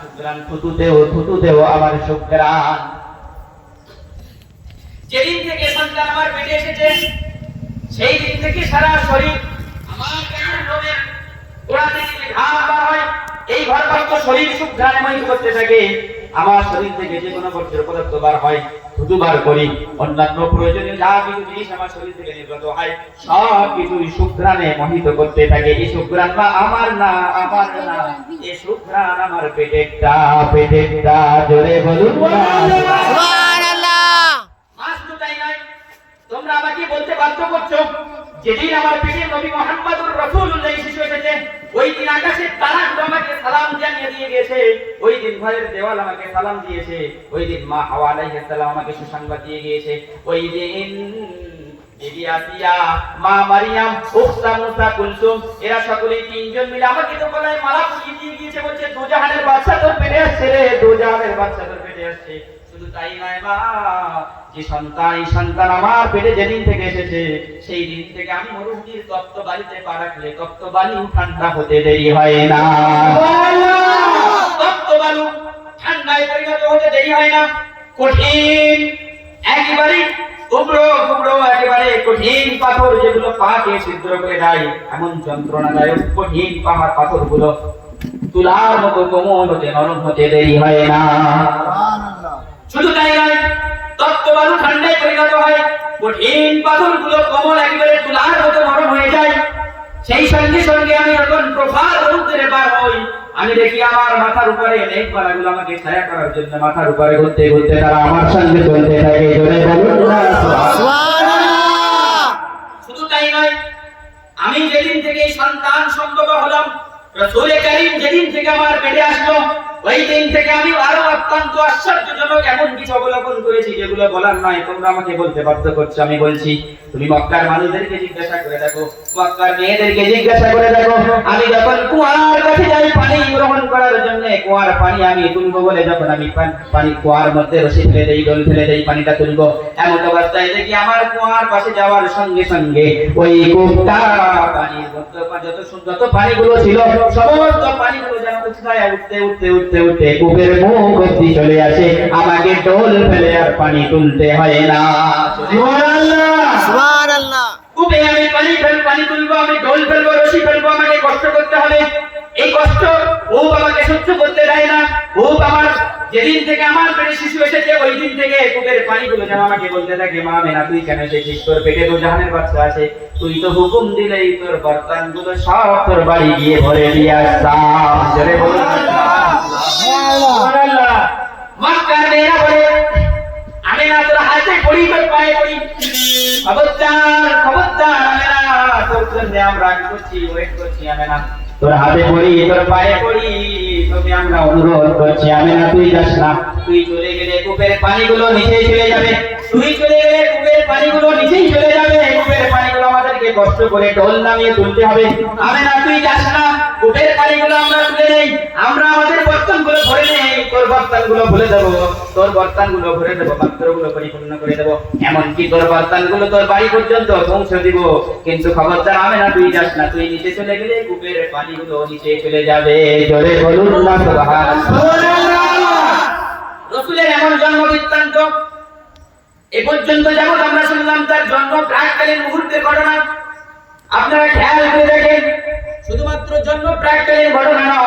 সুগ্রান থুতুতেও আমার সুগ্রান। যেদিন থেকে সন্তান আমার পেটে এসেছে সেই দিন থেকে সারা শরীর আমার গায়ের লোমের গোড়া থেকে ঘাম বার হয়, এই ঘরবস্ত শরীর সুগ্রানে মহিত করতে থাকে। আমার শরীর থেকে যে কোনো বর্জ্য পদার্থ বার হয় থুতু বার করি, অন্যান্য প্রয়োজনীয় যা কিছু জিনিস আমার শরীর থেকে নির্গত হয় সব কিছুই সুগ্রানে মোহিত করতে থাকে। এই সুগ্রান বা আমার না, এই সুগ্রান আমার পেটেরটা জোরে বলুন সুবহানাল্লাহ। মাস তো তাই নয়, তোমরা আমাকে বলতে বাধ্য করছো যেদিন আমার পেটে নবী মুহাম্মদুর রাসূলুল্লাহ শিশু এসেছে ওই দিন আকাশের তারাগুলো আমাকে সালাম জানিয়ে দিয়ে গেছে, ওই দিন ঘরের দেওয়াল আমাকে সালাম দিয়েছে, ওই দিন মা হাওয়া আলাইহিস সালাম আমাকে সুসংবাদ দিয়ে গিয়েছে, ওই দিন বিবি আসিয়া, মা মারিয়াম, উখতা মুসা কুলসুম এরা সকলেই তিনজন মিলে আমাকে তো গলায় মালা পরিয়ে দিয়ে গিয়েছে, বলছে দুজাহানের বাদশা তোর পেটে আসছে রে, দুজাহানের বাদশা তোর পেটে আসছে। শুধু তাই নয় মা, যে সন্তান আমার পেটে যেদিন থেকে এসেছে সেই দিন থেকে আমি মরুভূমির তপ্ত বালিতে পা রাখলে তপ্ত বালি ঠান্ডা হতে দেরি হয় না। তপ্ত বালু ঠান্ডায় পরিণত হতে দেরি হয় না। কঠিন একেবারে উগ্র একেবারে কঠিন পাথর যেগুলো পাকে ছিদ্র করে দেয়, এমন যন্ত্রণাদায়ক কঠিন পাহাড় পাথরগুলো তুলার মতো কোমল হতে নরম হতে দেরি হয় না। শুধু তাই নয়, তপ্ত বালু ঠান্ডায় পরিণত হয়, কঠিন পাথরগুলো কোমল একেবারে তুলার মতো নরম হয়ে যায়। সেই সঙ্গে সঙ্গে আমি যখন প্রভার সমুদ্রে পার হই আমি দেখি আমার মাথার উপরে মেঘমালাগুলো আমাকে ছায়া করার জন্য মাথার উপরে ঘুরতে ঘুরতে তারা আমার সঙ্গে চলতে থাকে। জোরে বলুন না সুবহানাল্লাহ। শুধু তাই নয়, আমি যেদিন থেকে সন্তান সম্ভব হলাম, রাসূল কারীম যেদিন থেকে আমার পেটে আসলো ওই দিন থেকে আমি আরো অত্যন্ত আশ্চর্যজনক এমন কিছু অবলোকন করেছি যেগুলো বলার নয়। তোমরা আমাকে বলতে বাধ্য করছো, আমি বলছি। তুমি মক্কার মানুষদেরকে জিজ্ঞাসা করে দেখো, মক্কার মেয়েদেরকে জিজ্ঞাসা করে দেখো, আমি যখন কুয়ার কাছে যাই পানি গ্রহণ করার জন্য, কুয়ার পানি আমি তুলবো বলে যখন আমি পানি কুয়ার মধ্যে রশি ফেলে দেই, ডোল ফেলে দেই, পানিটা তুলবো, এমন অবস্থায় দেখি আমার কুয়ার পাশে যাওয়ার সঙ্গে সঙ্গে ওই কূপটা পানির যত পানিগুলো ছিল সমস্ত পানিগুলো যেন উঠতে কূপের মুখ অবধি চলে আসে, আমাকে ডোল ফেলে আর পানি তুলতে হয় না। সুবহানাল্লাহ সুবহানাল্লাহ। কূপে আমি পানি তুলবো, আমি ডোল ফেলবো, রশি ফেলবো, আমাকে কষ্ট করতে হবে। এই কষ্ট ও আমাকে সহ্য করতে দেয় না। ও আমার যেদিন থেকে আমার পেটে শিশু এসেছে ওই দিন থেকে কূপের পানিগুলো যেন আমাকে বলতে থাকে, মা মেনা তুই কেন এসেছিস, তোর পেটে তো জাহানের বাচ্চা আছে, তুই তো হুকুম দিলেই তোর বর্তমানগুলো সব তোর বাড়ি গিয়ে ভরে দিয়ে আসতাম। জোরে বলুন সুবহানাল্লাহ। মক্কার মেয়েরা বলে, আমি না তোর হাতে পড়ি, তোর পায়ে পড়ি, খবরদার আমেনা, তোর জন্য আমরা ওয়েট করছি আমেনা, তোর হাতে পড়ি, তোর পায়ে পড়ি, তোকে আমরা অনুরোধ করছি আমেনা তুই যাস না, তুই চলে গেলে কূপের পানিগুলো নিচেই চলে যাবে, তুই চলে গেলে কূপের পানিগুলো নিচেই চলে যাবে, কূপের পানিগুলো আমাদেরকে কষ্ট করে ঢোল নামিয়ে তুলতে হবে, আমেনা তুই যাস না, কূপের পানিগুলো আমরা তুলে নেই, আমরা আমাদের বর্তনগুলো ভরে নেই, তোর বর্তনগুলো ভরে দেবো, তোর বর্তনগুলো ভরে দেবো, পাত্রগুলো পরিপূর্ণ করে দেবো, এমনকি তোর বর্তনগুলো তোর বাড়ি পর্যন্ত পৌঁছে দিব, কিন্তু খবরদার আমেনা তুই যাস না, তুই নিচে চলে গেলে কূপের পানিগুলো নিচে চলে যাবে। জোরে বলুন না সুবহানাল্লাহ। রাসূলের এমন জন্ম বৃত্তান্ত এ পর্যন্ত যেমন আমরা শুনলাম তার জন্ম প্রাককালীন মুহূর্তের ঘটনা, আপনারা খেয়াল করে দেখেন, শুধুমাত্র জন্ম প্রাককালীন ঘটনা না,